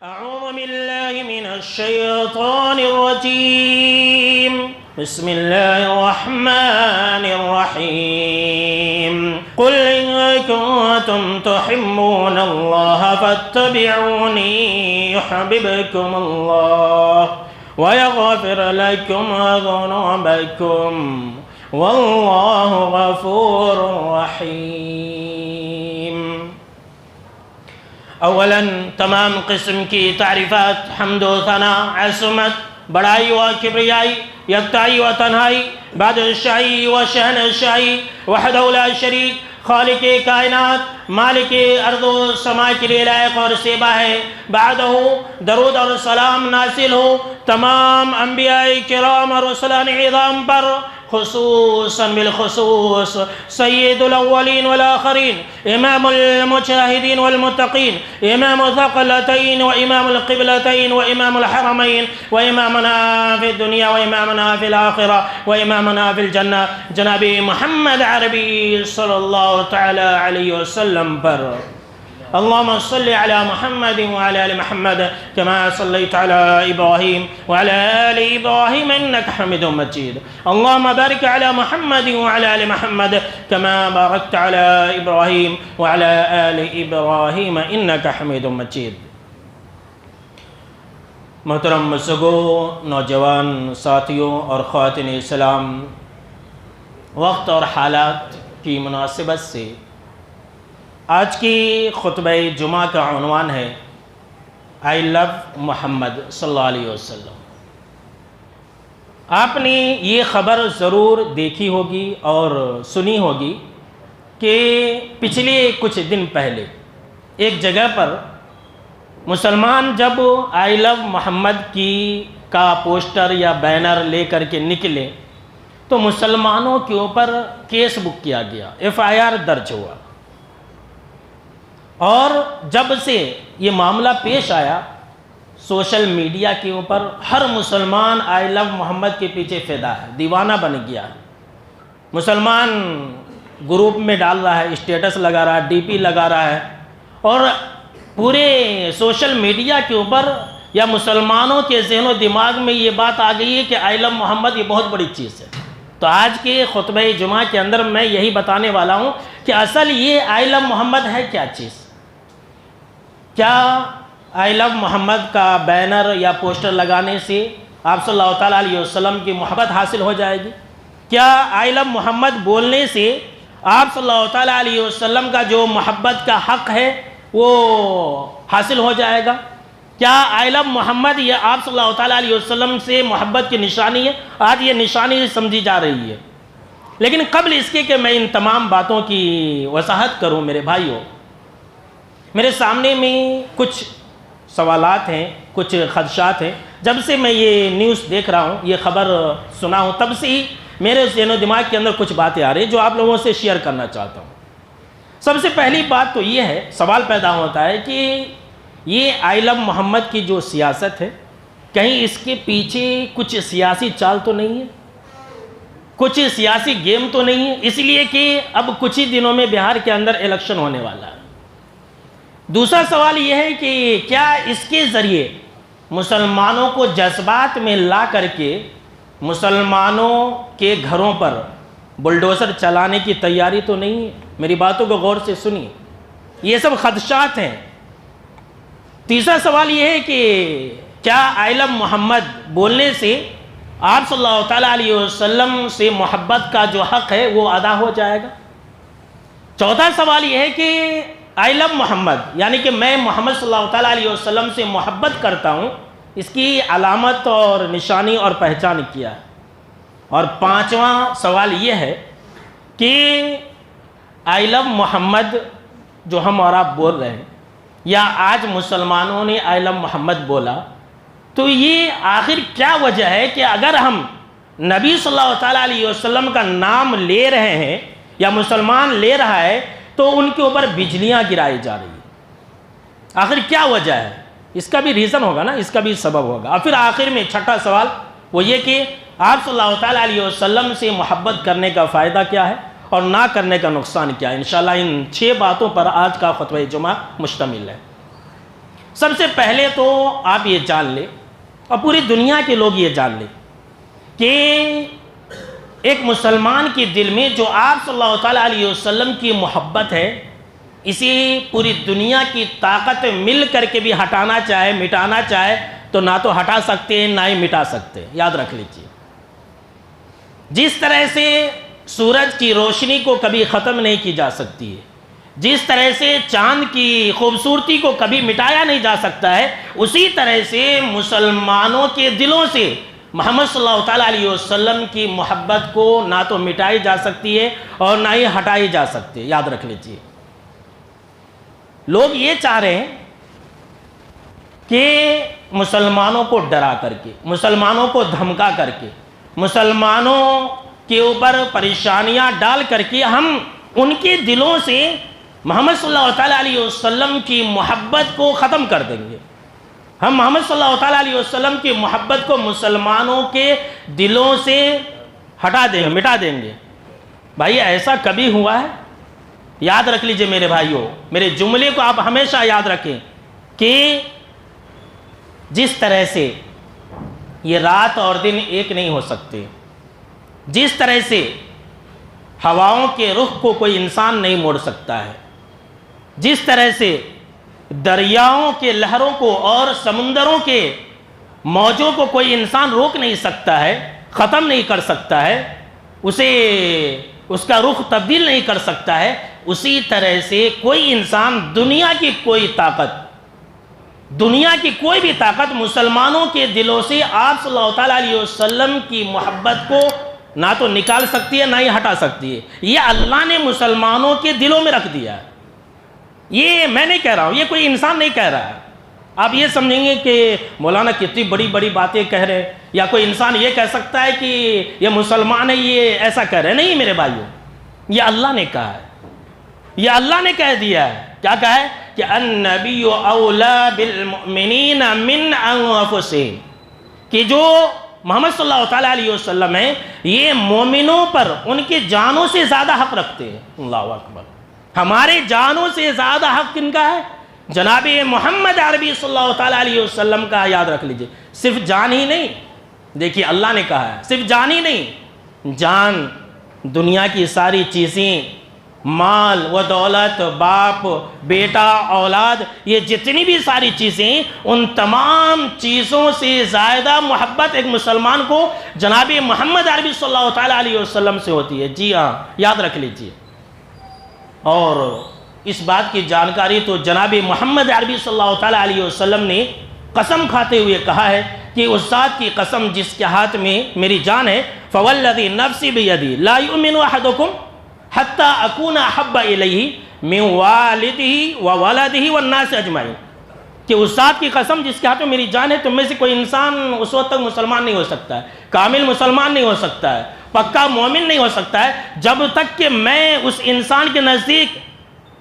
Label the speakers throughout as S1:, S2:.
S1: أعوذ بالله من الشيطان الرجيم بسم الله الرحمن الرحيم قل إن كنتم تحبون الله فاتبعوني يحببكم الله ويغفر لكم ذنوبكم والله غفور رحيم۔ اولاً تمام قسم کی تعریفات، حمد و ثنا، عصمت، بڑائی و کبریائی، یکتائی و تنہائی، بادشاہی و شہنشاہی وحدہ لا شریک، خالق کائنات، مالک ارض و سماء کے لیے لائق اور سیبا ہے۔ بعدہ درود اور سلام نازل ہو تمام انبیاء کرام اور رسولان عظام پر، خصوصاً بالخصوص سید الاولین والآخرین، امام المجاہدین والمتقین، امام الثقلتین و امام القبلتین و امام الحرمین و امامنا فی الدنیا و امامنا فی الآخرہ و امامنا فی الجنہ، جناب محمد عربی صلی اللہ تعالی علیہ وسلم پر۔ اللهم صل على محمد وعلى آل محمد كما صليت على إبراهيم وعلى آل إبراهيم إنك حميد مجيد، اللهم بارك على محمد وعلى آل محمد كما باركت على إبراهيم وعلى آل إبراهيم إنك حميد مجيد۔ محترم بزرگوں، نوجوان ساتھیوں اور خواتین اسلام، وقت اور حالات کی مناسبت سے آج کی خطبہ جمعہ کا عنوان ہے آئی لو محمد صلی اللہ علیہ وسلم۔ آپ نے یہ خبر ضرور دیکھی ہوگی اور سنی ہوگی کہ پچھلے کچھ دن پہلے ایک جگہ پر مسلمان جب آئی لو محمد کا پوسٹر یا بینر لے کر کے نکلے تو مسلمانوں کے اوپر کیس بک کیا گیا، FIR درج ہوا، اور جب سے یہ معاملہ پیش آیا سوشل میڈیا کے اوپر ہر مسلمان آئی لو محمد کے پیچھے فدا ہے، دیوانہ بن گیا ہے۔ مسلمان گروپ میں ڈال رہا ہے، اسٹیٹس لگا رہا ہے، DP لگا رہا ہے، اور پورے سوشل میڈیا کے اوپر یا مسلمانوں کے ذہن و دماغ میں یہ بات آ گئی ہے کہ آئی لو محمد یہ بہت بڑی چیز ہے۔ تو آج کے خطبہ جمعہ کے اندر میں یہی بتانے والا ہوں کہ اصل یہ آئی لو محمد ہے کیا چیز۔ کیا آئی لو محمد کا بینر یا پوسٹر لگانے سے آپ صلی اللہ تعالیٰ علیہ وسلم کی محبت حاصل ہو جائے گی؟ کیا آئی لو محمد بولنے سے آپ صلی اللہ تعالیٰ علیہ وسلم کا جو محبت کا حق ہے وہ حاصل ہو جائے گا؟ کیا آئی لو محمد یہ آپ صلی اللہ تعالیٰ علیہ وسلم سے محبت کی نشانی ہے؟ آج یہ نشانی سمجھی جا رہی ہے، لیکن قبل اس کے کہ میں ان تمام باتوں کی وضاحت کروں میرے بھائیوں، میرے سامنے میں کچھ سوالات ہیں، کچھ خدشات ہیں۔ جب سے میں یہ نیوز دیکھ رہا ہوں، یہ خبر سنا ہوں، تب سے ہی میرے ذہن و دماغ کے اندر کچھ باتیں آ رہی ہیں جو آپ لوگوں سے شیئر کرنا چاہتا ہوں۔ سب سے پہلی بات تو یہ ہے، سوال پیدا ہوتا ہے کہ یہ آئی لو محمد کی جو سیاست ہے، کہیں اس کے پیچھے کچھ سیاسی چال تو نہیں ہے، کچھ سیاسی گیم تو نہیں ہے؟ اس لیے کہ اب کچھ ہی دنوں میں بہار کے اندر الیکشن ہونے والا ہے۔ دوسرا سوال یہ ہے کہ کیا اس کے ذریعے مسلمانوں کو جذبات میں لا کر کے مسلمانوں کے گھروں پر بلڈوزر چلانے کی تیاری تو نہیں ہے؟ میری باتوں کو غور سے سنیے، یہ سب خدشات ہیں۔ تیسرا سوال یہ ہے کہ کیا آئی لو محمد بولنے سے آپ صلی اللہ تعالیٰ علیہ وسلم سے محبت کا جو حق ہے وہ ادا ہو جائے گا؟ چوتھا سوال یہ ہے کہ آئی لو محمد یعنی کہ میں محمد صلی اللہ تعالیٰ علیہ وسلم سے محبت کرتا ہوں، اس کی علامت اور نشانی اور پہچان کیا ہے؟ اور پانچواں سوال یہ ہے کہ آئی لو محمد جو ہم اور آپ بول رہے ہیں یا آج مسلمانوں نے آئی لو محمد بولا، تو یہ آخر کیا وجہ ہے کہ اگر ہم نبی صلی اللہ تعالیٰ علیہ وسلم کا نام لے رہے ہیں یا مسلمان لے رہا ہے تو ان کے اوپر بجلیاں گرائی جا رہی ہیں؟ آخر کیا وجہ ہے؟ اس کا بھی ریزن ہوگا نا، اس کا بھی سبب ہوگا۔ اور پھر آخر میں چھٹا سوال وہ یہ کہ آپ صلی اللہ تعالیٰ علیہ وسلم سے محبت کرنے کا فائدہ کیا ہے اور نہ کرنے کا نقصان کیا ہے؟ انشاءاللہ ان 6 باتوں پر آج کا خطبہ جمعہ مشتمل ہے۔ سب سے پہلے تو آپ یہ جان لیں اور پوری دنیا کے لوگ یہ جان لیں کہ ایک مسلمان کے دل میں جو آپ صلی اللہ تعالیٰ علیہ وسلم کی محبت ہے، اسی پوری دنیا کی طاقت مل کر کے بھی ہٹانا چاہے، مٹانا چاہے تو نہ تو ہٹا سکتے ہیں نہ ہی مٹا سکتے ہیں، یاد رکھ لیجیے۔ جس طرح سے سورج کی روشنی کو کبھی ختم نہیں کی جا سکتی ہے، جس طرح سے چاند کی خوبصورتی کو کبھی مٹایا نہیں جا سکتا ہے، اسی طرح سے مسلمانوں کے دلوں سے محمد صلی اللہ تعالیٰ علیہ وسلم کی محبت کو نہ تو مٹائی جا سکتی ہے اور نہ ہی ہٹائی جا سکتی ہے، یاد رکھ لیجیے۔ لوگ یہ چاہ رہے ہیں کہ مسلمانوں کو ڈرا کر کے، مسلمانوں کو دھمکا کر کے، مسلمانوں کے اوپر پریشانیاں ڈال کر کے ہم ان کے دلوں سے محمد صلی اللہ تعالیٰ علیہ وسلم کی محبت کو ختم کر دیں گے۔ ہم محمد صلی اللہ تعالیٰ علیہ وسلم کی محبت کو مسلمانوں کے دلوں سے ہٹا دیں گے، مٹا دیں گے۔ بھائی ایسا کبھی ہوا ہے؟ یاد رکھ لیجئے میرے بھائیوں، میرے جملے کو آپ ہمیشہ یاد رکھیں کہ جس طرح سے یہ رات اور دن ایک نہیں ہو سکتے، جس طرح سے ہواؤں کے رخ کو کوئی انسان نہیں موڑ سکتا ہے، جس طرح سے دریاؤں کے لہروں کو اور سمندروں کے موجوں کو کوئی انسان روک نہیں سکتا ہے، ختم نہیں کر سکتا ہے، اس کا رخ تبدیل نہیں کر سکتا ہے، اسی طرح سے کوئی انسان، دنیا کی کوئی طاقت، دنیا کی کوئی بھی طاقت مسلمانوں کے دلوں سے آپ صلی اللہ تعالیٰ علیہ وسلم کی محبت کو نہ تو نکال سکتی ہے نہ ہی ہٹا سکتی ہے۔ یہ اللہ نے مسلمانوں کے دلوں میں رکھ دیا ہے۔ یہ میں نہیں کہہ رہا ہوں، یہ کوئی انسان نہیں کہہ رہا ہے۔ آپ یہ سمجھیں گے کہ مولانا کتنی بڑی بڑی باتیں کہہ رہے ہیں، یا کوئی انسان یہ کہہ سکتا ہے کہ یہ مسلمان ہے یہ ایسا کہہ رہے ہیں۔ نہیں میرے بھائیوں، یہ اللہ نے کہا ہے، یہ اللہ نے کہہ دیا ہے۔ کیا کہا ہے کہ النبی اولا بالمؤمنین من انفسہم، کہ جو محمد صلی اللہ تعالیٰ علیہ وسلم ہیں یہ مومنوں پر ان کی جانوں سے زیادہ حق رکھتے ہیں۔ اللہ اکبر، ہمارے جانوں سے زیادہ حق کن کا ہے؟ جناب محمد عربی صلی اللہ تعالیٰ علیہ وسلم کا۔ یاد رکھ لیجئے، صرف جان ہی نہیں، دیکھیے اللہ نے کہا ہے صرف جان ہی نہیں، جان، دنیا کی ساری چیزیں، مال و دولت، باپ، بیٹا، اولاد، یہ جتنی بھی ساری چیزیں، ان تمام چیزوں سے زیادہ محبت ایک مسلمان کو جناب محمد عربی صلی اللہ تعالیٰ علیہ وسلم سے ہوتی ہے۔ جی ہاں، یاد رکھ لیجئے۔ اور اس بات کی جانکاری تو جناب محمد عربی صلی اللہ تعالیٰ علیہ وسلم نے قسم کھاتے ہوئے کہا ہے کہ اس ذات کی قسم جس کے ہاتھ میں میری جان ہے، فوالذی نفسی بیدی لا یؤمن احدکم حتی اکون احب الیہ من والدہ وولدہ والناس اجمعین، کہ اس ذات کی قسم جس کے ہاتھ میں میری جان ہے، تم میں سے کوئی انسان اس وقت تک مسلمان نہیں ہو سکتا ہے، کامل مسلمان نہیں ہو سکتا ہے، پکا مومن نہیں ہو سکتا ہے، جب تک کہ میں اس انسان کے نزدیک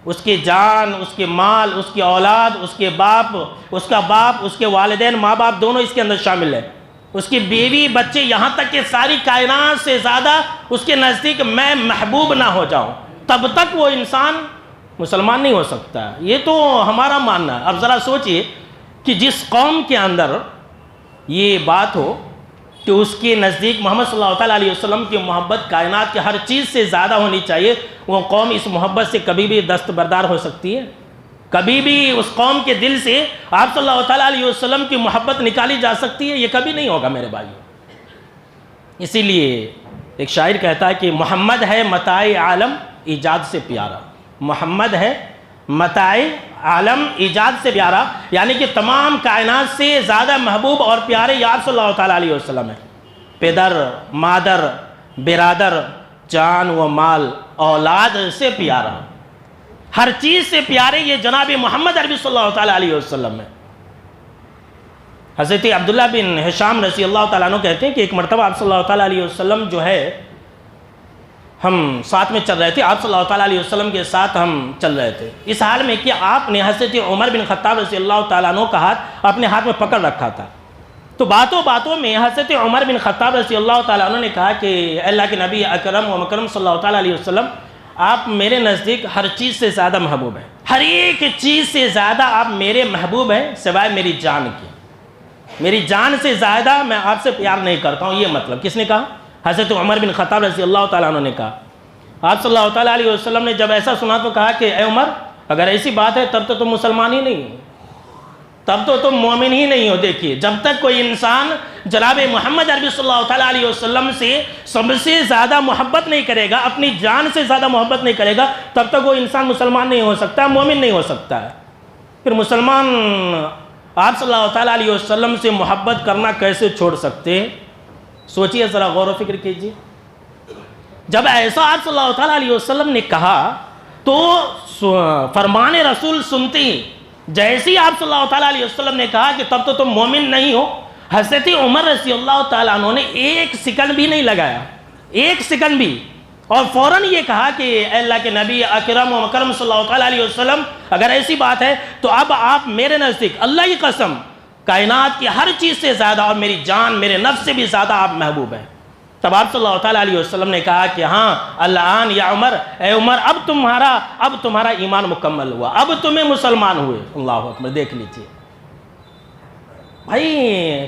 S1: اس کی جان، اس کے مال، اس کی اولاد، اس کے باپ، اس کا باپ، اس کے والدین، ماں باپ دونوں اس کے اندر شامل ہے، اس کی بیوی، بچے، یہاں تک کہ ساری کائنات سے زیادہ اس کے نزدیک میں محبوب نہ ہو جاؤں، تب تک وہ انسان مسلمان نہیں ہو سکتا۔ یہ تو ہمارا ماننا ہے۔ اب ذرا سوچئے کہ جس قوم کے اندر یہ بات ہو کہ اس کے نزدیک محمد صلی اللہ تعالیٰ علیہ وسلم کی محبت کائنات کی ہر چیز سے زیادہ ہونی چاہیے، وہ قوم اس محبت سے کبھی بھی دستبردار ہو سکتی ہے؟ کبھی بھی اس قوم کے دل سے آپ صلی اللہ تعالیٰ علیہ وسلم کی محبت نکالی جا سکتی ہے؟ یہ کبھی نہیں ہوگا میرے بھائیوں۔ اسی لیے ایک شاعر کہتا ہے کہ محمد ہے متاع عالم ایجاد سے پیارا، محمد ہے متاع عالم ایجاد سے پیارا، یعنی کہ تمام کائنات سے زیادہ محبوب اور پیارے یہ آپ صلی اللہ تعالیٰ علیہ وسلم ہیں۔ پدر، مادر، برادر، جان و مال، اولاد سے پیارا، ہر چیز سے پیارے یہ جناب محمد عربی صلی اللہ تعالیٰ علیہ وسلم ہے۔ حضرت عبداللہ بن ہشام رضی اللہ تعالیٰ عنہ کہتے ہیں کہ ایک مرتبہ آپ صلی اللہ تعالیٰ علیہ وسلم جو ہے، ہم ساتھ میں چل رہے تھے، آپ صلی اللہ تعالیٰ علیہ وسلم کے ساتھ ہم چل رہے تھے، اس حال میں کہ آپ نے حضرت عمر بن خطاب رضی اللہ تعالیٰ عنہ کا ہاتھ اپنے ہاتھ میں پکڑ رکھا تھا۔ تو باتوں باتوں میں حضرت عمر بن خطاب رضی اللہ تعالیٰ عنہ نے کہا کہ اے اللہ کے نبی اکرم و مکرم صلی اللہ تعالیٰ علیہ وسلم، آپ میرے نزدیک ہر چیز سے زیادہ محبوب ہیں، ہر ایک چیز سے زیادہ آپ میرے محبوب ہیں سوائے میری جان کے. میری جان سے زیادہ میں آپ سے پیار نہیں کرتا ہوں. یہ مطلب کس نے کہا؟ حضرت عمر بن خطاب رضی اللہ تعالیٰ عنہ نے کہا. آپ صلی اللہ تعالیٰ علیہ وسلم نے جب ایسا سنا تو کہا کہ اے عمر اگر ایسی بات ہے تب تو تم مسلمان ہی نہیں ہو, تب تو تم مومن ہی نہیں ہو. دیکھیے جب تک کوئی انسان جناب محمد عربی صلی اللہ تعالیٰ علیہ وسلم سے سب سے زیادہ محبت نہیں کرے گا, اپنی جان سے زیادہ محبت نہیں کرے گا, تب تک وہ انسان مسلمان نہیں ہو سکتا, مومن نہیں ہو سکتا ہے. پھر مسلمان آپ صلی اللہ تعالیٰ علیہ وسلم سے محبت کرنا کیسے چھوڑ سکتے ہیں؟ سوچئے ذرا, غور و فکر کیجئے. جب ایسا آپ صلی اللہ تعالیٰ علیہ وسلم نے کہا تو فرمان رسول سنتے ہی جیسے ہی آپ صلی اللہ تعالیٰ علیہ وسلم نے کہا کہ تب تو تم مومن نہیں ہو, حضرت عمر رضی اللہ تعالیٰ عنہ نے ایک سیکنڈ بھی نہیں لگایا, ایک سیکنڈ بھی, اور فوراً یہ کہا کہ اے اللہ کے نبی اکرم و مکرم صلی اللہ تعالیٰ علیہ وسلم اگر ایسی بات ہے تو اب آپ میرے نزدیک اللہ کی قسم کائنات کی ہر چیز سے زیادہ اور میری جان میرے نفس سے بھی زیادہ آپ محبوب ہیں. تب آپ صلی اللہ تعالیٰ علیہ وسلم نے کہا کہ ہاں الآن یا عمر, اے عمر اب تمہارا ایمان مکمل ہوا, اب تمہیں مسلمان ہوئے. اللہ اکبر. دیکھ لیجئے بھائی,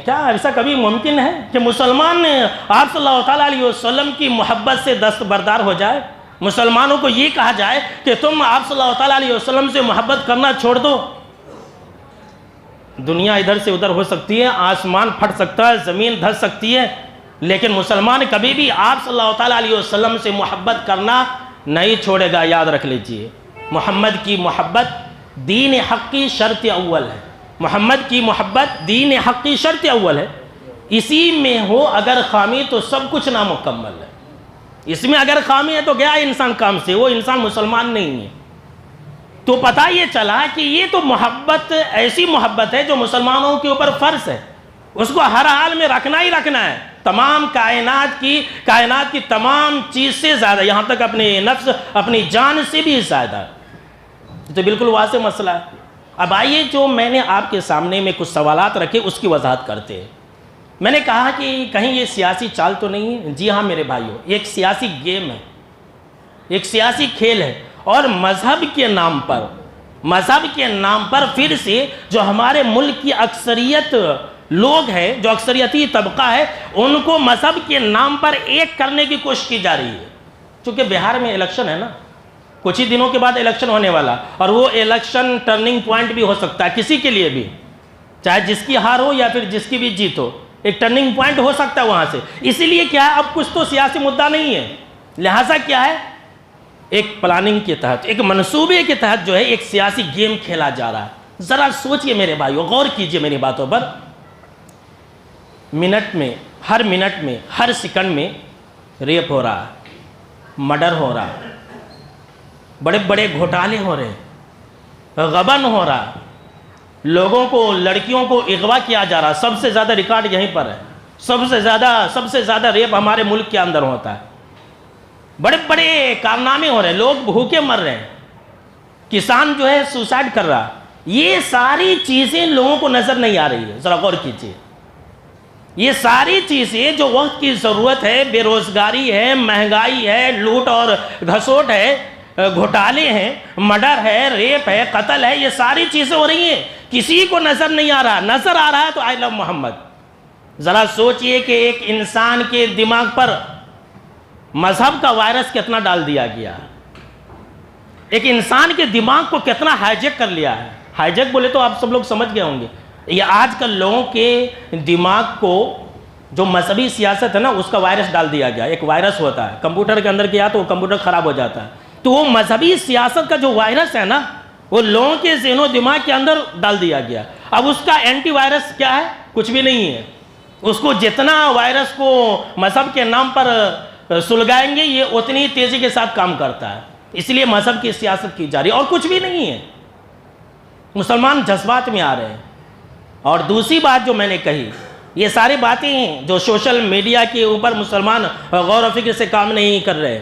S1: کیا ایسا کبھی ممکن ہے کہ مسلمان آپ صلی اللہ تعالیٰ علیہ وسلم کی محبت سے دستبردار ہو جائے؟ مسلمانوں کو یہ کہا جائے کہ تم آپ صلی اللہ تعالیٰ علیہ وسلم سے محبت کرنا چھوڑ دو. دنیا ادھر سے ادھر ہو سکتی ہے, آسمان پھٹ سکتا ہے, زمین دھس سکتی ہے, لیکن مسلمان کبھی بھی آپ صلی اللہ تعالیٰ علیہ وسلم سے محبت کرنا نہیں چھوڑے گا. یاد رکھ لیجئے, محمد کی محبت دین حق کی شرط اول ہے. محمد کی محبت دین حق کی شرط اول ہے. اسی میں ہو اگر خامی تو سب کچھ نامکمل ہے. اس میں اگر خامی ہے تو گیا انسان کام سے, وہ انسان مسلمان نہیں ہے. تو پتہ یہ چلا کہ یہ تو محبت ایسی محبت ہے جو مسلمانوں کے اوپر فرض ہے, اس کو ہر حال میں رکھنا ہی رکھنا ہے. تمام کائنات کی تمام چیز سے زیادہ, یہاں تک اپنے نفس اپنی جان سے بھی زیادہ. تو بالکل واضح مسئلہ ہے. اب آئیے جو میں نے آپ کے سامنے میں کچھ سوالات رکھے اس کی وضاحت کرتے ہیں. میں نے کہا کہ کہیں یہ سیاسی چال تو نہیں ہے؟ جی ہاں میرے بھائیوں, ایک سیاسی گیم ہے, ایک سیاسی کھیل ہے, اور مذہب کے نام پر پھر سے جو ہمارے ملک کی اکثریت لوگ ہیں, جو اکثریتی طبقہ ہے, ان کو مذہب کے نام پر ایک کرنے کی کوشش کی جا رہی ہے. چونکہ بہار میں الیکشن ہے نا, کچھ ہی دنوں کے بعد الیکشن ہونے والا, اور وہ الیکشن ٹرننگ پوائنٹ بھی ہو سکتا ہے کسی کے لیے بھی, چاہے جس کی ہار ہو یا پھر جس کی بھی جیت ہو, ایک ٹرننگ پوائنٹ ہو سکتا ہے وہاں سے. اسی لیے کیا ہے, اب کچھ تو سیاسی مدعا نہیں ہے, لہٰذا کیا ہے, ایک پلاننگ کے تحت, ایک منصوبے کے تحت جو ہے ایک سیاسی گیم کھیلا جا رہا ہے. ذرا سوچئے میرے بھائیو, غور کیجئے میری باتوں پر. منٹ میں ہر سیکنڈ میں ریپ ہو رہا ہے, مرڈر ہو رہا ہے, بڑے بڑے گھوٹالے ہو رہے ہیں, غبن ہو رہا ہے, لوگوں کو, لڑکیوں کو اغوا کیا جا رہا ہے. سب سے زیادہ ریکارڈ یہیں پر ہے, سب سے زیادہ ریپ ہمارے ملک کے اندر ہوتا ہے. بڑے بڑے کارنامے ہو رہے ہیں, لوگ بھوکے مر رہے ہیں, کسان جو ہے سوسائڈ کر رہا ہے. یہ ساری چیزیں لوگوں کو نظر نہیں آ رہی ہے. ذرا غور کیجئے, یہ ساری چیزیں جو وقت کی ضرورت ہے, بے روزگاری ہے, مہنگائی ہے, لوٹ اور گھسوٹ ہے, گھوٹالے ہیں, مرڈر ہے, ریپ ہے, قتل ہے, یہ ساری چیزیں ہو رہی ہیں, کسی کو نظر نہیں آ رہا. نظر آ رہا ہے تو آئی لو محمد. ذرا سوچئے کہ ایک انسان کے دماغ پر مذہب کا وائرس کتنا ڈال دیا گیا, ایک انسان کے دماغ کو کتنا ہائیجیک کر لیا ہے. ہائیجیک بولے تو آپ سب لوگ سمجھ گئے ہوں گے. یہ آج کل لوگوں کے دماغ کو جو مذہبی سیاست ہے نا, اس کا وائرس ڈال دیا گیا. ایک وائرس ہوتا ہے کمپیوٹر کے اندر کیا تو وہ کمپیوٹر خراب ہو جاتا ہے. تو وہ مذہبی سیاست کا جو وائرس ہے نا, وہ لوگوں کے ذہن و دماغ کے اندر ڈال دیا گیا. اب اس کا اینٹی وائرس کیا ہے؟ کچھ بھی نہیں ہے. اس کو جتنا وائرس کو مذہب کے نام پر سلگائیں گے, یہ اتنی تیزی کے ساتھ کام کرتا ہے. اس لیے مذہب کی سیاست کی جا رہی ہے, اور کچھ بھی نہیں ہے. مسلمان جذبات میں آ رہے ہیں. اور دوسری بات جو میں نے کہی, یہ ساری باتیں ہیں جو سوشل میڈیا کے اوپر مسلمان غور و فکر سے کام نہیں کر رہے.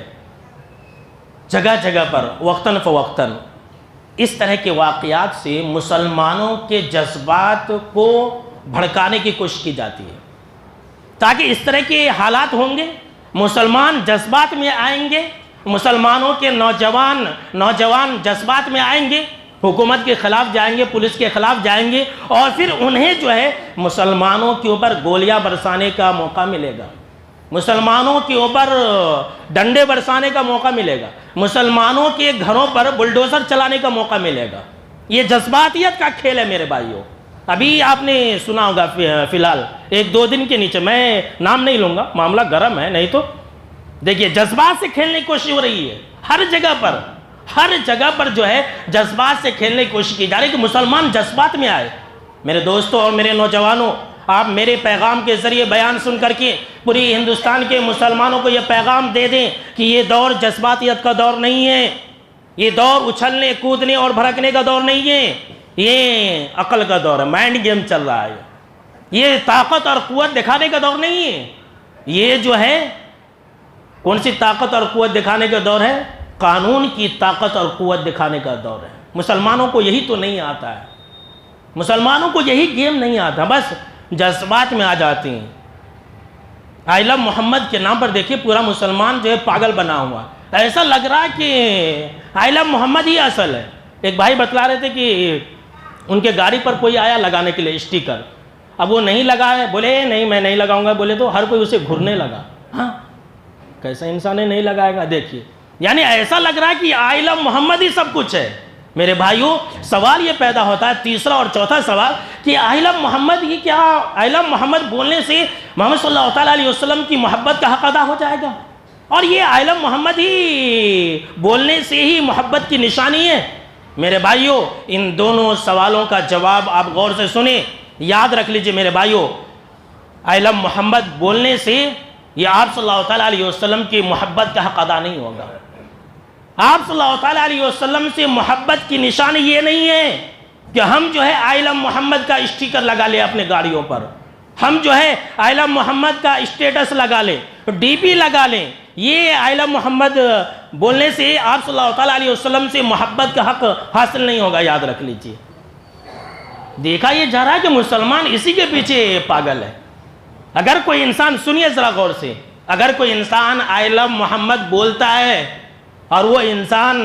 S1: جگہ جگہ پر وقتاً فوقتاً اس طرح کے واقعات سے مسلمانوں کے جذبات کو بھڑکانے کی کوشش کی جاتی ہے, تاکہ اس طرح کے حالات ہوں گے, مسلمان جذبات میں آئیں گے, مسلمانوں کے نوجوان جذبات میں آئیں گے, حکومت کے خلاف جائیں گے، پولیس کے خلاف جائیں گے، اور پھر انہیں جو ہے مسلمانوں کے اوپر گولیاں برسانے کا موقع ملے گا، مسلمانوں کے اوپر ڈنڈے برسانے کا موقع ملے گا، مسلمانوں کے گھروں پر بلڈوزر چلانے کا موقع ملے گا۔ یہ جذباتیت کا کھیل ہے میرے بھائیوں۔ ابھی آپ نے سنا ہوگا فی الحال 1-2 دن کے نیچے، میں نام نہیں لوں گا، معاملہ گرم ہے، نہیں تو دیکھیے جذبات سے کھیلنے کی کوشش ہو رہی ہے ہر جگہ پر جو ہے جذبات سے کھیلنے کی کوشش کی جا رہی ہے کہ مسلمان جذبات میں آئے۔ میرے دوستوں اور میرے نوجوانوں، آپ میرے پیغام کے ذریعے بیان سن کر کے پوری ہندوستان کے مسلمانوں کو یہ پیغام دے دیں کہ یہ دور جذباتیت کا دور نہیں ہے، یہ دور اچھلنے کودنے اور بھڑکنے کا دور نہیں ہے، یہ عقل کا دور ہے، مائنڈ گیم چل رہا ہے، یہ طاقت اور قوت دکھانے کا دور نہیں ہے۔ یہ جو ہے کون سی طاقت اور قوت دکھانے کا دور ہے؟ قانون کی طاقت اور قوت دکھانے کا دور ہے۔ مسلمانوں کو یہی تو نہیں آتا ہے، مسلمانوں کو یہی گیم نہیں آتا، بس جذبات میں آ جاتے ہیں۔ آئی لو محمد کے نام پر دیکھیے پورا مسلمان جو ہے پاگل بنا ہوا، ایسا لگ رہا ہے کہ آئی لو محمد ہی اصل ہے۔ ایک بھائی بتلا رہے تھے کہ ان کے گاڑی پر کوئی آیا لگانے کے لیے اسٹیکر، اب وہ نہیں لگائے، بولے نہیں میں نہیں لگاؤں گا، بولے تو ہر کوئی اسے گھرنے لگا۔ ہاں کیسا انسان ہے نہیں لگائے گا؟ دیکھیے یعنی ایسا لگ رہا ہے کہ آئی لو محمد ہی سب کچھ ہے۔ میرے بھائیوں سوال یہ پیدا ہوتا ہے، تیسرا اور چوتھا سوال، کہ آئی لو محمد، یہ کیا آئی لو محمد بولنے سے محمد صلی اللہ تعالیٰ علیہ وسلم کی محبت کا حق ادا ہو جائے گا؟ اور یہ آئی لو محمد ہی بولنے سے ہی محبت کی نشانی ہے؟ میرے بھائیوں ان دونوں سوالوں کا جواب آپ غور سے سنیں، یاد رکھ لیجئے میرے بھائیوں، آئی لو محمد بولنے سے یہ آپ صلی اللہ تعالیٰ علیہ وسلم کی محبت کا حق ادا نہیں ہوگا۔ آپ صلی اللہ تعالیٰ علیہ وسلم سے محبت کی نشانی یہ نہیں ہے کہ ہم جو ہے آئی لو محمد کا اسٹیکر لگا لیں اپنے گاڑیوں پر، ہم جو ہے آئی لو محمد کا اسٹیٹس لگا لیں، ڈی پی لگا لیں۔ یہ آئی لو محمد بولنے سے آپ صلی اللہ تعالیٰ علیہ وسلم سے محبت کا حق حاصل نہیں ہوگا، یاد رکھ لیجئے۔ دیکھا یہ جا رہا ہے کہ مسلمان اسی کے پیچھے پاگل ہے۔ اگر کوئی انسان، سنیے ذرا غور سے، اگر کوئی انسان آئی لو محمد بولتا ہے اور وہ انسان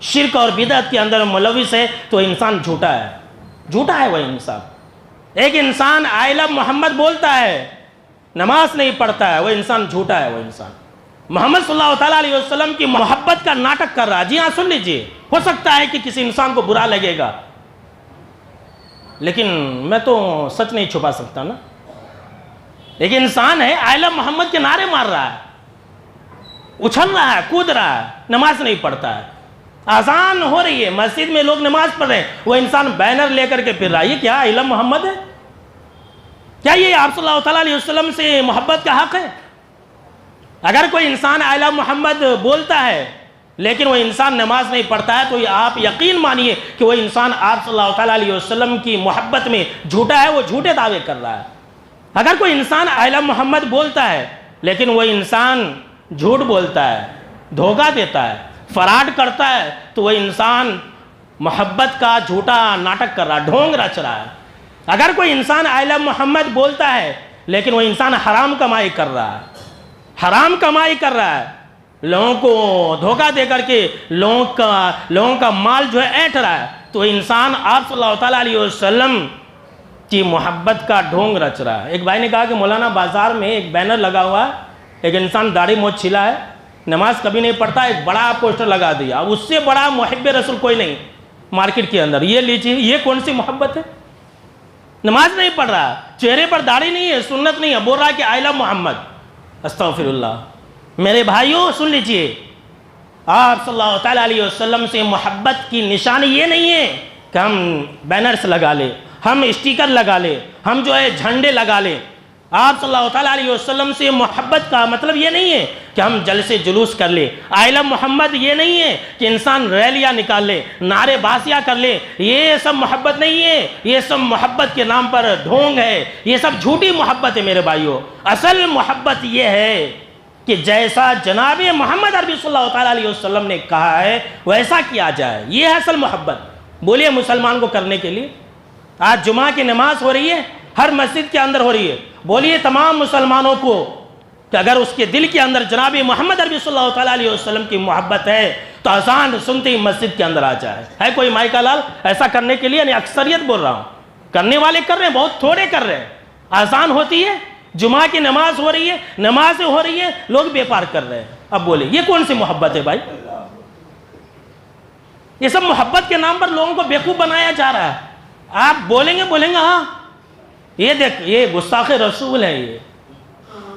S1: شرک اور بدعت کے اندر ملوث ہے تو انسان جھوٹا ہے وہ انسان۔ ایک انسان آئی لو محمد بولتا ہے، نماز نہیں پڑھتا ہے، وہ انسان جھوٹا ہے وہ انسان۔ محمد صلی اللہ تعالیٰ علیہ وسلم کی محبت کا ناٹک کر رہا ہے۔ جی ہاں سن لیجئے، ہو سکتا ہے کہ کسی انسان کو برا لگے گا، لیکن میں تو سچ نہیں چھپا سکتا نا۔ ایک انسان ہے آئی لو محمد کے نعرے مار رہا ہے، اچھل رہا ہے، کود رہا ہے، نماز نہیں پڑھتا ہے، اذان ہو رہی ہے، مسجد میں لوگ نماز پڑھ رہے ہیں، وہ انسان بینر لے کر کے پھر رہا ہے۔ یہ کیا آئی لو محمد ہے؟ کیا یہ آپ صلی اللہ تعالیٰ علیہ وسلم سے محبت کا حق ہے؟ اگر کوئی انسان آئی لو محمد بولتا ہے لیکن وہ انسان نماز نہیں پڑھتا ہے تو آپ یقین مانیے کہ وہ انسان آپ صلی اللہ تعالیٰ علیہ وسلم کی محبت میں جھوٹا ہے، وہ جھوٹے دعوے کر رہا ہے۔ اگر کوئی انسان آئی لو محمد بولتا ہے لیکن وہ انسان جھوٹ بولتا ہے، دھوکہ دیتا ہے، فراڈ کرتا ہے تو وہ انسان محبت کا جھوٹا ناٹک کر رہا ہے، ڈھونگ رچ رہا ہے۔ اگر کوئی انسان آئی لو محمد بولتا ہے لیکن وہ انسان حرام کمائی کر رہا ہے، حرام کمائی کر رہا ہے، لوگوں کو دھوکہ دے کر کے لوگوں کا مال جو ہے اینٹ رہا ہے، تو انسان آپ صلی اللہ تعالیٰ علیہ وسلم کی محبت کا ڈھونگ رچ رہا ہے۔ ایک بھائی نے کہا کہ مولانا بازار میں ایک بینر لگا ہوا ہے، ایک انسان داڑھی موچھ چھلا ہے، نماز کبھی نہیں پڑھتا، ایک بڑا پوسٹر لگا دیا، اس سے بڑا محب رسول کوئی نہیں مارکیٹ کے اندر، یہ لیجیے، یہ کون سی محبت ہے؟ نماز نہیں پڑھ رہا، چہرے پر داڑھی نہیں ہے، سنت نہیں ہے، بول رہا ہے کہ آئی لو محمد۔ استغفر اللہ۔ میرے بھائیوں سن لیجئے، آپ صلی اللہ تعالیٰ علیہ وسلم سے محبت کی نشانی یہ نہیں ہے کہ ہم بینرز لگا لیں، ہم اسٹیکر لگا لیں، ہم جو ہے جھنڈے لگا لیں۔ آپ صلی اللہ تعالیٰ علیہ وسلم سے محبت کا مطلب یہ نہیں ہے کہ ہم جلسے جلوس کر لیں۔ آئی لو محمد یہ نہیں ہے کہ انسان ریلیاں نکال لے، نعرے بازیاں کر لے، یہ سب محبت نہیں ہے، یہ سب محبت کے نام پر ڈھونگ ہے، یہ سب جھوٹی محبت ہے میرے بھائیوں۔ اصل محبت یہ ہے کہ جیسا جناب محمد عربی صلی اللہ تعالیٰ علیہ وسلم نے کہا ہے ویسا کیا جائے، یہ ہے اصل محبت۔ بولیے مسلمان کو کرنے کے لیے، آج جمعہ کی نماز ہو رہی ہے، ہر مسجد کے اندر ہو رہی ہے، بولیے تمام مسلمانوں کو کہ اگر اس کے دل کے اندر جناب محمد عربی صلی اللہ تعالیٰ علیہ وسلم کی محبت ہے تو اذان سنتے ہی مسجد کے اندر آ جائے. ہے کوئی مائی کا لال ایسا کرنے کے لیے؟ نہیں، اکثریت بول رہا ہوں. کرنے والے کر رہے ہیں، بہت تھوڑے کر رہے ہیں. اذان ہوتی ہے، جمعہ کی نماز ہو رہی ہے، نماز ہو رہی ہے، لوگ بیپار کر رہے ہیں. اب بولے یہ کون سی محبت ہے بھائی؟ یہ سب محبت کے نام پر لوگوں کو بیوقوف بنایا جا رہا ہے. آپ بولیں گے ہاں یہ دیکھ یہ گستاخ رسول ہے. یہ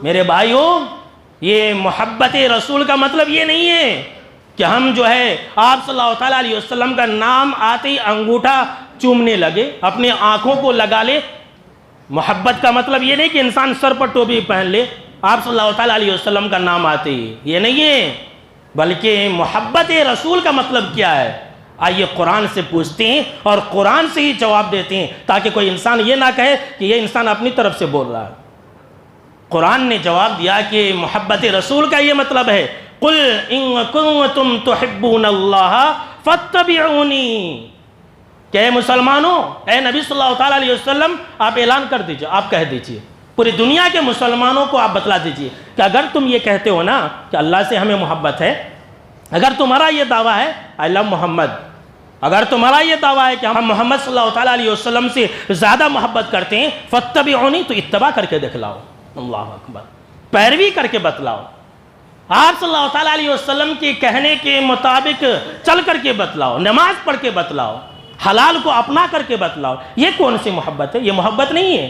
S1: میرے بھائیوں، یہ محبت رسول کا مطلب یہ نہیں ہے کہ ہم جو ہے آپ صلی اللہ تعالیٰ علیہ وسلم کا نام آتے ہی انگوٹھا چومنے لگے، اپنے آنکھوں کو لگا لے. محبت کا مطلب یہ نہیں کہ انسان سر پر ٹوپی پہن لے آپ صلی اللہ تعالیٰ علیہ وسلم کا نام آتے ہی، یہ نہیں ہے. بلکہ محبت رسول کا مطلب کیا ہے؟ آئیے قرآن سے پوچھتے ہیں اور قرآن سے ہی جواب دیتے ہیں، تاکہ کوئی انسان یہ نہ کہے کہ یہ انسان اپنی طرف سے بول رہا ہے. قرآن نے جواب دیا کہ محبت رسول کا یہ مطلب ہے قُلْ إِن كُنتُمْ تُحِبُّونَ اللَّهَ فَاتَّبِعُونِي. کہ اے مسلمانوں، اے نبی صلی اللہ تعالیٰ علیہ وسلم، آپ اعلان کر دیجئے، آپ کہہ دیجئے، پوری دنیا کے مسلمانوں کو آپ بتلا دیجئے کہ اگر تم یہ کہتے ہو نا کہ اللہ سے ہمیں محبت ہے، اگر تمہارا یہ دعویٰ ہے I love محمد، اگر تمہارا یہ دعویٰ ہے کہ ہم محمد صلی اللہ تعالیٰ علیہ وسلم سے زیادہ محبت کرتے ہیں، فَاتَّبِعُونِی، تو اتباع کر کے دکھلاؤ. اللہ اکبر، پیروی کر کے بتلاؤ. آپ صلی اللہ تعالیٰ علیہ وسلم کے کہنے کے مطابق چل کر کے بتلاؤ، نماز پڑھ کے بتلاؤ، حلال کو اپنا کر کے بتلاؤ. یہ کون سی محبت ہے؟ یہ محبت نہیں ہے،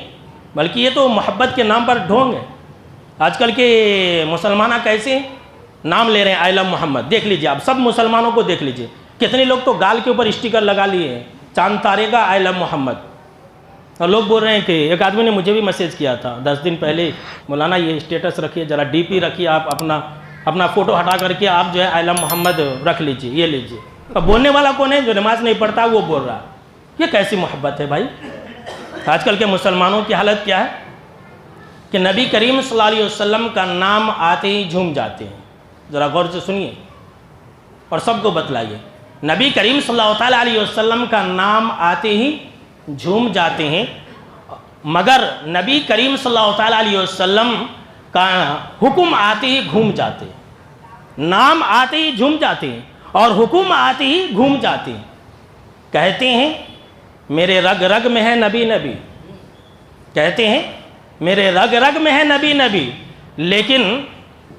S1: بلکہ یہ تو محبت کے نام پر ڈھونگ ہے. آج کل کے مسلمانہ کیسے نام لے رہے ہیں آئی لو محمد. دیکھ لیجئے، آپ سب مسلمانوں کو دیکھ لیجئے، کتنے لوگ تو گال کے اوپر اسٹیکر لگا لیے ہیں چاند تارے کا آئی لو محمد. اور لوگ بول رہے ہیں کہ ایک آدمی نے مجھے بھی میسیج کیا تھا 10 دن پہلے، مولانا یہ اسٹیٹس رکھیے، ذرا ڈی پی رکھیے، آپ اپنا فوٹو ہٹا کر کے آپ جو ہے آئی لو محمد رکھ لیجئے، یہ لیجئے. اب بولنے والا کون ہے؟ جو نماز نہیں پڑھتا وہ بول رہا. یہ کیسی محبت ہے بھائی؟ آج کل کے مسلمانوں کی حالت کیا ہے کہ نبی کریم صلی اللہ علیہ وسلم کا نام آتے ہی جھوم جاتے ہیں. ذرا غور سے سنیے اور سب کو بتلائیے. نبی کریم صلی اللہ تعالیٰ علیہ وسلم کا نام آتے ہی جھوم جاتے ہیں، مگر نبی کریم صلی اللہ تعالیٰ علیہ وسلم کا حکم آتے ہی گھوم جاتے ہیں. نام آتے ہی جھوم جاتے ہیں اور حکم آتے ہی گھوم جاتے ہیں. کہتے ہیں میرے رگ رگ میں ہے نبی نبی، کہتے ہیں میرے رگ رگ میں ہے نبی نبی، لیکن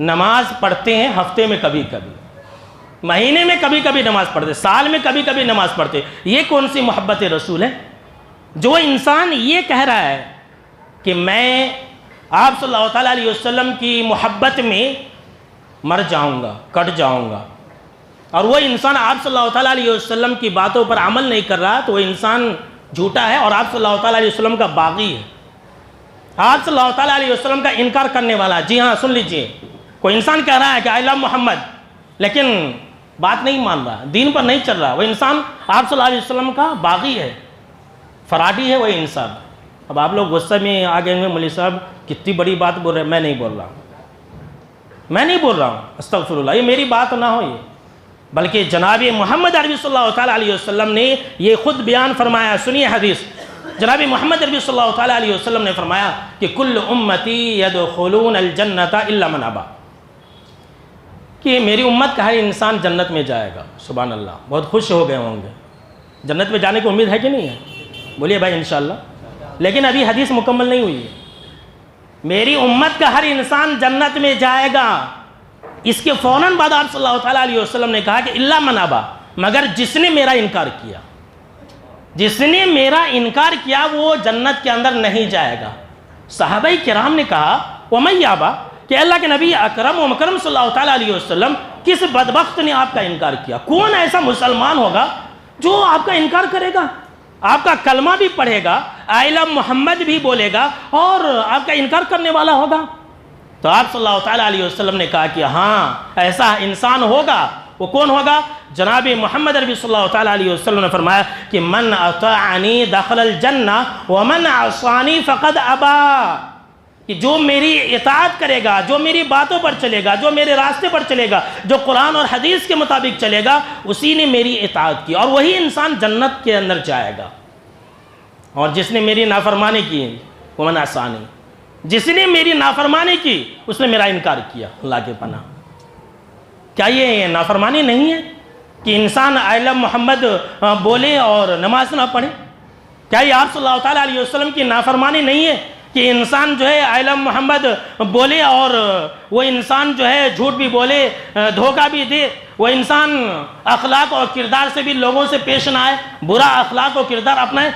S1: نماز پڑھتے ہیں ہفتے میں کبھی کبھی، مہینے میں کبھی کبھی نماز پڑھتے، سال میں کبھی کبھی نماز پڑھتے. یہ کون سی محبت رسول ہے؟ جو انسان یہ کہہ رہا ہے کہ میں آپ صلی اللہ تعالیٰ علیہ وسلم کی محبت میں مر جاؤں گا، کٹ جاؤں گا، اور وہ انسان آپ صلی اللہ تعالیٰ علیہ وسلم کی باتوں پر عمل نہیں کر رہا، تو وہ انسان جھوٹا ہے اور آپ صلی اللہ تعالیٰ علیہ وسلم کا باغی ہے، آپ صلی اللہ تعالیٰ علیہ وسلم کا انکار کرنے والا. جی ہاں، سن لیجئے، کوئی انسان کہہ رہا ہے کہ آئی لو محمد، لیکن بات نہیں مان رہا، دین پر نہیں چل رہا، وہ انسان آپ صلی اللہ علیہ وسلم کا باغی ہے، فراڈی ہے وہ انسان. اب آپ لوگ غصہ میں آ گئے ہیں، مولوی صاحب کتنی بڑی بات بول رہے ہیں. میں نہیں بول رہا ہوں، میں نہیں بول رہا ہوں، استغفر اللہ، یہ میری بات نہ ہو، یہ بلکہ جناب محمد عربی صلی اللہ تعالیٰ علیہ وسلم نے یہ خود بیان فرمایا. سنیے حدیث، جناب محمد عربی صلی اللہ تعالیٰ علیہ وسلم نے فرمایا کہ کل امتی یدخلون الجنت الا من ابا، کہ میری امت کا ہر انسان جنت میں جائے گا. سبحان اللہ، بہت خوش ہو گئے ہوں گے. جنت میں جانے کی امید ہے کہ نہیں ہے؟ بولیے بھائی انشاءاللہ. لیکن ابھی حدیث مکمل نہیں ہوئی ہے. میری امت کا ہر انسان جنت میں جائے گا. اس کے فوراً بعد آپ صلی اللہ تعالیٰ علیہ وسلم نے کہا کہ الا من ابا، مگر جس نے میرا انکار کیا، جس نے میرا انکار کیا وہ جنت کے اندر نہیں جائے گا. صحابہ کرام نے کہا ومن یابا، کہ اللہ کے نبی اکرم و مکرم صلی اللہ تعالیٰ علیہ وسلم کس بدبخت نے آپ کا انکار کیا؟ کون ایسا مسلمان ہوگا جو آپ کا انکار کرے گا، آپ کا کلمہ بھی پڑھے گا، آئی لو محمد بھی بولے گا اور آپ کا انکار کرنے والا ہوگا؟ تو آپ صلی اللہ تعالیٰ علیہ وسلم نے کہا کہ ہاں ایسا انسان ہوگا. وہ کون ہوگا؟ جناب محمد عربی صلی اللہ تعالیٰ علیہ وسلم نے فرمایا کہ من اطاعنی دخل الجنہ ومن عصانی فقد ابا، کہ جو میری اطاعت کرے گا، جو میری باتوں پر چلے گا، جو میرے راستے پر چلے گا، جو قرآن اور حدیث کے مطابق چلے گا، اسی نے میری اطاعت کی، اور وہی انسان جنت کے اندر جائے گا. اور جس نے میری نافرمانی کی ومن عصانی، جس نے میری نافرمانی کی اس نے میرا انکار کیا. اللہ کے پناہ، کیا یہ نافرمانی نہیں ہے؟ کہ انسان آئی لو محمد بولے اور نماز نہ پڑھے؟ کیا یہ آپ صلی اللہ تعالیٰ علیہ وسلم کی نافرمانی نہیں ہے کہ انسان جو ہے آئی لو محمد بولے اور وہ انسان جو ہے جھوٹ بھی بولے، دھوکہ بھی دے، وہ انسان اخلاق اور کردار سے بھی لوگوں سے پیش نہ آئے، برا اخلاق اور کردار اپنائے؟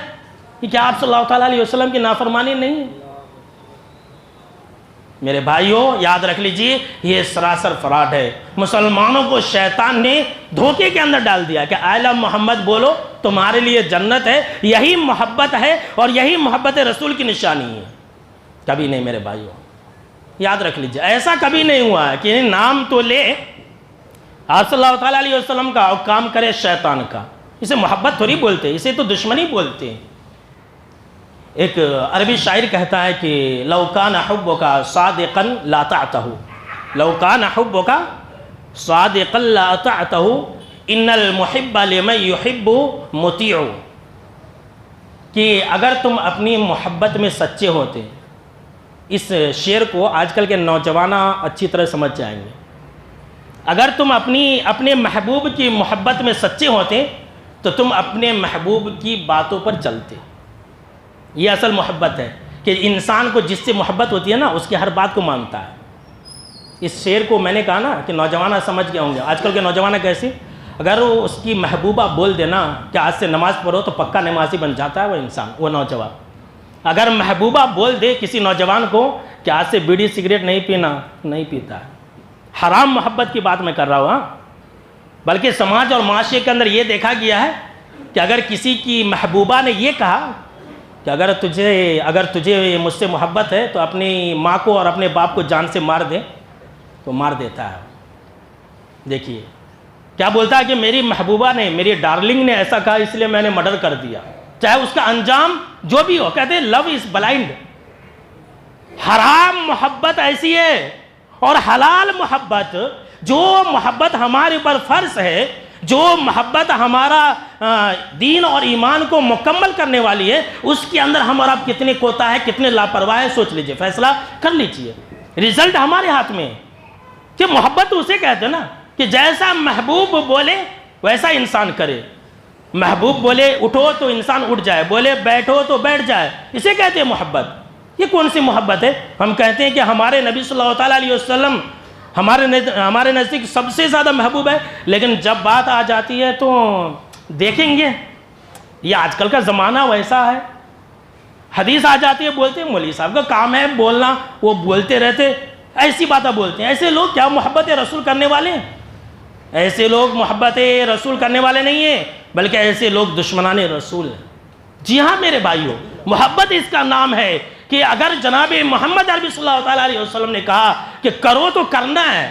S1: یہ کیا آپ صلی اللہ تعالیٰ علیہ وسلم کی نافرمانی نہیں ہے؟ میرے بھائیوں یاد رکھ لیجئے، یہ سراسر فراڈ ہے۔ مسلمانوں کو شیطان نے دھوکے کے اندر ڈال دیا کہ آئی لو محمد بولو تمہارے لیے جنت ہے، یہی محبت ہے اور یہی محبت رسول کی نشانی ہے۔ کبھی نہیں میرے بھائیوں، یاد رکھ لیجئے، ایسا کبھی نہیں ہوا ہے کہ نام تو لے آپ صلی اللہ تعالیٰ علیہ وسلم کا اور کام کرے شیطان کا۔ اسے محبت تھوڑی بولتے، اسے تو دشمنی بولتے ہیں۔ ایک عربی شاعر کہتا ہے کہ لو کان حبک صادقا لا طعتہ، لو کان حبک صادقا لا طعتہ ان المحب لمن یحب مطیع، کہ اگر تم اپنی محبت میں سچے ہوتے، اس شعر کو آج کل کے نوجوان اچھی طرح سمجھ جائیں گے، اگر تم اپنے محبوب کی محبت میں سچے ہوتے تو تم اپنے محبوب کی باتوں پر چلتے۔ یہ اصل محبت ہے کہ انسان کو جس سے محبت ہوتی ہے نا اس کی ہر بات کو مانتا ہے۔ اس شعر کو میں نے کہا نا کہ نوجوان سمجھ گئے ہوں گے۔ آج کل کے نوجوان کیسے، اگر وہ اس کی محبوبہ بول دینا کہ آج سے نماز پڑھو تو پکا نمازی بن جاتا ہے وہ انسان، وہ نوجوان۔ اگر محبوبہ بول دے کسی نوجوان کو کہ آج سے بیڑی سگریٹ نہیں پینا، نہیں پیتا ہے۔ حرام محبت کی بات میں کر رہا ہوں ہاں، بلکہ سماج اور معاشرے کے اندر یہ دیکھا گیا ہے کہ اگر کسی کی محبوبہ نے یہ کہا کہ اگر تجھے مجھ سے محبت ہے تو اپنی ماں کو اور اپنے باپ کو جان سے مار دے، تو مار دیتا ہے۔ دیکھیے کیا بولتا ہے کہ میری محبوبہ نے، میری ڈارلنگ نے ایسا کہا اس لیے میں نے مرڈر کر دیا، چاہے اس کا انجام جو بھی ہو۔ کہتے ہیں لو از بلائنڈ۔ حرام محبت ایسی ہے اور حلال محبت، جو محبت ہمارے اوپر فرض ہے، جو محبت ہمارا دین اور ایمان کو مکمل کرنے والی ہے، اس کے اندر ہم اور آپ کتنے کوتا ہے، کتنے لاپرواہ ہے، سوچ لیجئے، فیصلہ کر لیجئے۔ رزلٹ ہمارے ہاتھ میں ہے کہ محبت اسے کہتے ہیں نا کہ جیسا محبوب بولے ویسا انسان کرے۔ محبوب بولے اٹھو تو انسان اٹھ جائے، بولے بیٹھو تو بیٹھ جائے، اسے کہتے ہیں محبت۔ یہ کون سی محبت ہے؟ ہم کہتے ہیں کہ ہمارے نبی صلی اللہ تعالیٰ علیہ وسلم ہمارے نزدیک سب سے زیادہ محبوب ہے، لیکن جب بات آ جاتی ہے تو دیکھیں گے، یہ آج کل کا زمانہ ویسا ہے، حدیث آ جاتی ہے بولتے ہیں مولوی صاحب کا کام ہے بولنا، وہ بولتے رہتے، ایسی باتیں بولتے ہیں۔ ایسے لوگ کیا محبت رسول کرنے والے ہیں؟ ایسے لوگ محبت رسول کرنے والے نہیں ہیں، بلکہ ایسے لوگ دشمنان رسول ہیں۔ جی ہاں میرے بھائیوں، محبت اس کا نام ہے کہ اگر جناب محمد عربی صلی اللہ تعالیٰ علیہ وسلم نے کہا کہ کرو تو کرنا ہے۔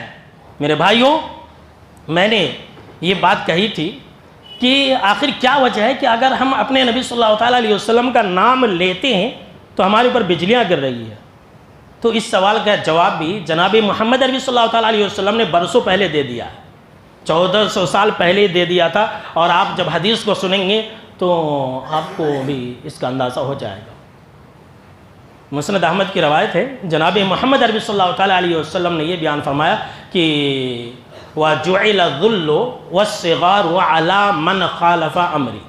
S1: میرے بھائیوں میں نے یہ بات کہی تھی کہ آخر کیا وجہ ہے کہ اگر ہم اپنے نبی صلی اللہ تعالیٰ علیہ وسلم کا نام لیتے ہیں تو ہمارے اوپر بجلیاں گر رہی ہیں؟ تو اس سوال کا جواب بھی جناب محمد عربی صلی اللہ تعالیٰ علیہ وسلم نے برسوں پہلے دے دیا، 1400 سال پہلے دے دیا تھا، اور آپ جب حدیث کو سنیں گے تو آپ کو بھی اس کا اندازہ ہو جائے گا۔ مسند احمد کی روایت ہے، جناب محمد عربی صلی اللہ تعالیٰ علیہ وسلم نے یہ بیان فرمایا کہ وَجُعِلَ الذُّلُّ وَالصِّغَارُ عَلَى مَنْ خَالَفَ أَمْرِي،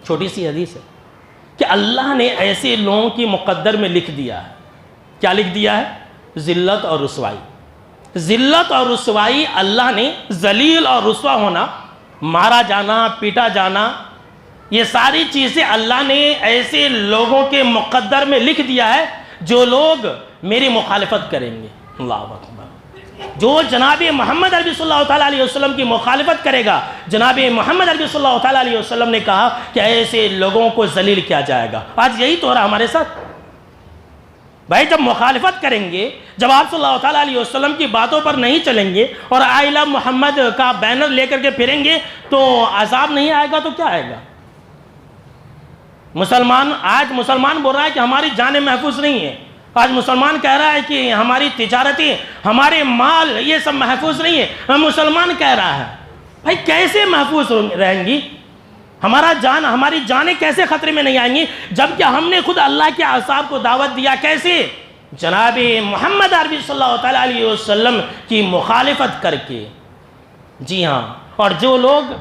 S1: چھوٹی سی حدیث ہے کہ اللہ نے ایسے لوگوں کی مقدر میں لکھ دیا ہے۔ کیا لکھ دیا ہے؟ ذلت اور رسوائی۔ ذلت اور رسوائی، اللہ نے ذلیل اور رسوا ہونا، مارا جانا، پیٹا جانا، یہ ساری چیزیں اللہ نے ایسے لوگوں کے مقدر میں لکھ دیا ہے جو لوگ میری مخالفت کریں گے۔ اللہ اکبر۔ جو جناب محمد عربی صلی اللہ تعالیٰ علیہ وسلم کی مخالفت کرے گا، جناب محمد عربی صلی اللہ تعالیٰ علیہ وسلم نے کہا کہ ایسے لوگوں کو ذلیل کیا جائے گا۔ آج یہی تو رہا ہمارے ساتھ۔ بھائی جب مخالفت کریں گے، جب آپ صلی اللہ تعالیٰ علیہ وسلم کی باتوں پر نہیں چلیں گے اور آئی لو محمد کا بینر لے کر کے پھریں گے تو عذاب نہیں آئے گا تو کیا آئے گا؟ آج مسلمان بول رہا ہے کہ ہماری جانیں محفوظ نہیں ہیں، آج مسلمان کہہ رہا ہے کہ ہماری تجارتیں، ہمارے مال، یہ سب محفوظ نہیں ہے۔ مسلمان کہہ رہا ہے، بھائی کیسے محفوظ رہیں گی؟ ہماری جانیں کیسے خطرے میں نہیں آئیں گی جبکہ ہم نے خود اللہ کے اعصاب کو دعوت دیا؟ کیسے؟ جناب محمد عربی صلی اللہ تعالیٰ علیہ وسلم کی مخالفت کر کے۔ جی ہاں، اور جو لوگ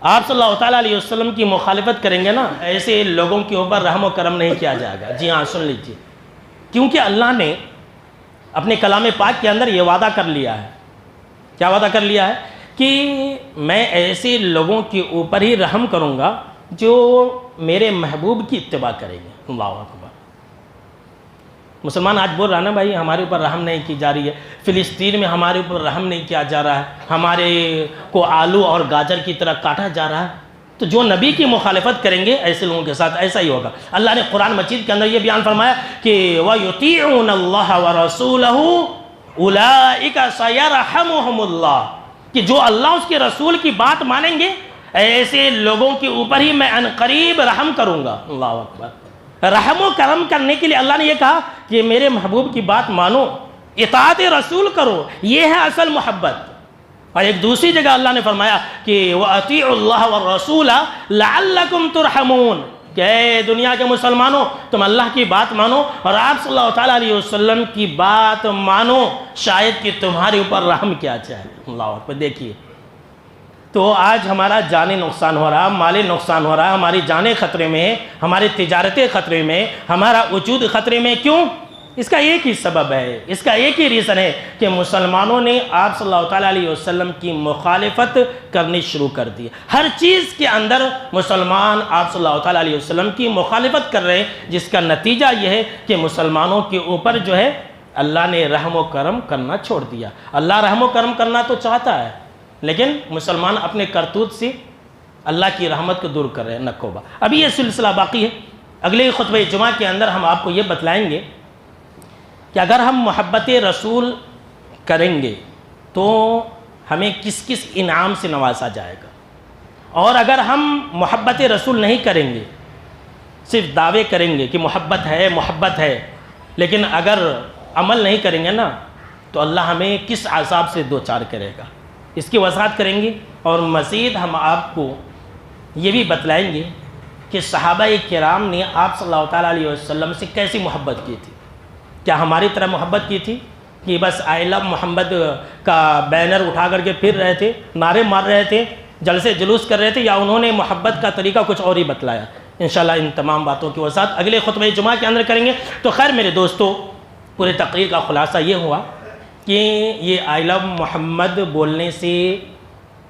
S1: آپ صلی اللہ تعالیٰ علیہ وسلم کی مخالفت کریں گے نا، ایسے لوگوں کے اوپر رحم و کرم نہیں کیا جائے گا۔ جی ہاں، سن لیجیے، کیونکہ اللہ نے اپنے کلام پاک کے اندر یہ وعدہ کر لیا ہے۔ کیا وعدہ کر لیا ہے؟ کہ میں ایسے لوگوں کے اوپر ہی رحم کروں گا جو میرے محبوب کی اتباع کریں گے۔ اللہ اکبر۔ مسلمان آج بول رہا نا بھائی ہمارے اوپر رحم نہیں کی جا رہی ہے، فلسطین میں ہمارے اوپر رحم نہیں کیا جا رہا ہے، ہمارے کو آلو اور گاجر کی طرح کاٹا جا رہا ہے، تو جو نبی کی مخالفت کریں گے ایسے لوگوں کے ساتھ ایسا ہی ہوگا۔ اللہ نے قرآن مجید کے اندر یہ بیان فرمایا کہ وَيُطِيعُونَ اللَّهَ وَرَسُولَهُ أُولَئِكَ سَيَرْحَمُهُمُ اللَّهُ، کہ جو اللہ اس کے رسول کی بات مانیں گے ایسے لوگوں کے اوپر ہی میں عنقریب رحم کروں گا۔ اللہ اکبر۔ رحم و کرم کرنے کے لیے اللہ نے یہ کہا کہ میرے محبوب کی بات مانو، اطاعت رسول کرو، یہ ہے اصل محبت۔ اور ایک دوسری جگہ اللہ نے فرمایا کہ وَأَطِيعُوا اللَّهَ وَالرَّسُولَ لَعَلَّكُمْ تُرْحَمُونَ، کہ اے دنیا کے مسلمانوں تم اللہ کی بات مانو اور آپ صلی اللہ تعالیٰ علیہ وسلم کی بات مانو، شاید کہ تمہارے اوپر رحم کیا جائے۔ اللہ اکبر۔ دیکھیے تو آج ہمارا جانی نقصان ہو رہا، مالی نقصان ہو رہا، ہماری جانیں خطرے میں ہے، ہماری تجارتیں خطرے میں، ہمارا وجود خطرے میں، کیوں؟ اس کا ایک ہی سبب ہے، اس کا ایک ہی ریزن ہے کہ مسلمانوں نے آپ صلی اللہ تعالیٰ علیہ وسلم کی مخالفت کرنی شروع کر دی۔ ہر چیز کے اندر مسلمان آپ صلی اللہ تعالیٰ علیہ وسلم کی مخالفت کر رہے ہیں، جس کا نتیجہ یہ ہے کہ مسلمانوں کے اوپر جو ہے اللہ نے رحم و کرم کرنا چھوڑ دیا۔ اللہ رحم و کرم کرنا تو چاہتا ہے، لیکن مسلمان اپنے کرتوت سے اللہ کی رحمت کو دور کر رہے ہیں۔ نکوبہ۔ ابھی یہ سلسلہ باقی ہے، اگلے خطبہ جمعہ کے اندر ہم آپ کو یہ بتلائیں گے کہ اگر ہم محبت رسول کریں گے تو ہمیں کس کس انعام سے نوازا جائے گا، اور اگر ہم محبت رسول نہیں کریں گے، صرف دعوے کریں گے کہ محبت ہے، لیکن اگر عمل نہیں کریں گے نا تو اللہ ہمیں کس عذاب سے دوچار کرے گا، اس کی وضاحت کریں گے۔ اور مزید ہم آپ کو یہ بھی بتلائیں گے کہ صحابہ کرام نے آپ صلی اللہ تعالیٰ علیہ وسلم سے کیسی محبت کی تھی۔ کیا ہماری طرح محبت کی تھی کہ بس آئی لو محمد کا بینر اٹھا کر کے پھر رہے تھے، نعرے مار رہے تھے، جلسے جلوس کر رہے تھے، یا انہوں نے محبت کا طریقہ کچھ اور ہی بتلایا؟ انشاءاللہ ان تمام باتوں کی وضاحت اگلے خطبہ جمعہ کے اندر کریں گے۔ تو خیر میرے دوستو، پورے تقریر کا خلاصہ یہ ہوا کہ یہ آئی لو محمد بولنے سے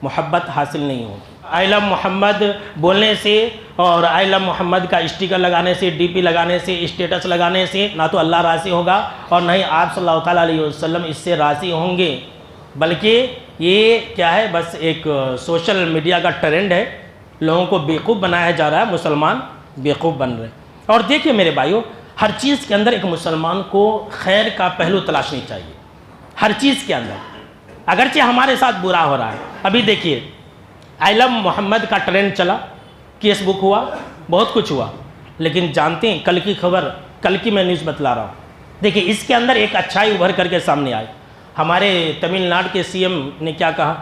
S1: محبت حاصل نہیں ہوگی۔ آئی لو محمد بولنے سے اور آئی لو محمد کا اسٹیکر لگانے سے، ڈی پی لگانے سے، اسٹیٹس لگانے سے نہ تو اللہ راضی ہوگا اور نہ ہی آپ صلی اللہ تعالیٰ علیہ وسلم اس سے راضی ہوں گے، بلکہ یہ کیا ہے، بس ایک سوشل میڈیا کا ٹرینڈ ہے، لوگوں کو بیوقوف بنایا جا رہا ہے، مسلمان بیوقوف بن رہے ہیں۔ اور دیکھیے میرے بھائیو، ہر چیز کے اندر ایک مسلمان کو خیر کا پہلو تلاشنی چاہیے، ہر چیز کے اندر، اگرچہ ہمارے ساتھ برا ہو رہا ہے۔ ابھی دیکھیے آئی لو محمد کا ٹرینڈ چلا، کیس بک ہوا، بہت کچھ ہوا، لیکن جانتے ہیں کل کی خبر، کل کی میں نیوز بتلا رہا ہوں، دیکھیے اس کے اندر ایک اچھائی ابھر کر کے سامنے آئی۔ ہمارے تمل ناڈو کے سی ایم نے کیا کہا،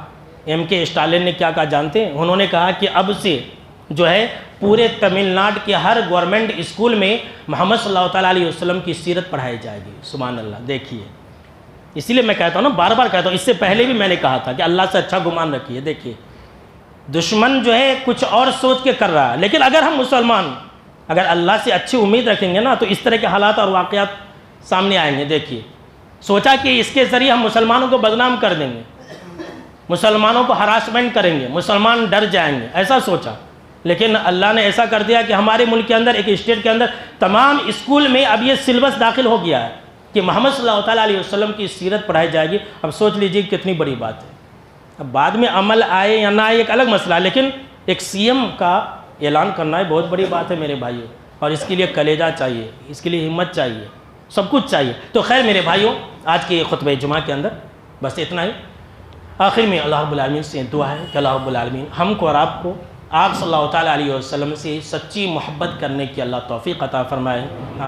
S1: ایم کے اسٹالن نے کیا کہا جانتے ہیں؟ انہوں نے کہا کہ اب سے جو ہے پورے تمل ناڈو کے ہر گورنمنٹ اسکول میں محمد صلی اللہ تعالیٰ علیہ وسلم کی سیرت پڑھائی جائے گی۔ سبحان اللہ۔ دیکھیے اسی لیے میں کہتا ہوں نا، بار بار کہتا ہوں، اس سے پہلے بھی میں نے کہا تھا کہ اللہ سے اچھا گمان رکھیے۔ دیکھیے دشمن جو ہے کچھ اور سوچ کے کر رہا ہے، لیکن اگر ہم مسلمان اگر اللہ سے اچھی امید رکھیں گے نا تو اس طرح کے حالات اور واقعات سامنے آئیں گے۔ دیکھیے سوچا کہ اس کے ذریعے ہم مسلمانوں کو بدنام کر دیں گے، مسلمانوں کو ہراسمنٹ کریں گے، مسلمان ڈر جائیں گے، ایسا سوچا، لیکن اللہ نے ایسا کر دیا کہ ہمارے ملک کے اندر، ایک اسٹیٹ کے اندر، تمام اسکول میں اب یہ سلیبس داخل ہو گیا ہے کہ محمد صلی اللہ تعالیٰ علیہ وسلم کی سیرت پڑھائی جائے گی۔ اب سوچ لیجیے کتنی بڑی بات ہے۔ اب بعد میں عمل آئے یا نہ آئے ایک الگ مسئلہ ہے، لیکن ایک سی ایم کا اعلان کرنا ہے بہت بڑی بات ہے میرے بھائیوں، اور اس کے لیے کلیجہ چاہیے، اس کے لیے ہمت چاہیے، سب کچھ چاہیے۔ تو خیر میرے بھائیوں، آج کے خطبہ جمعہ کے اندر بس اتنا ہی۔ آخر میں اللہ رب العالمین سے دعا ہے کہ اللہ رب العالمین ہم کو اور آپ کو آپ صلی اللہ تعالیٰ علیہ وسلم سے سچی محبت کرنے کی اللہ توفیق عطا فرمائے۔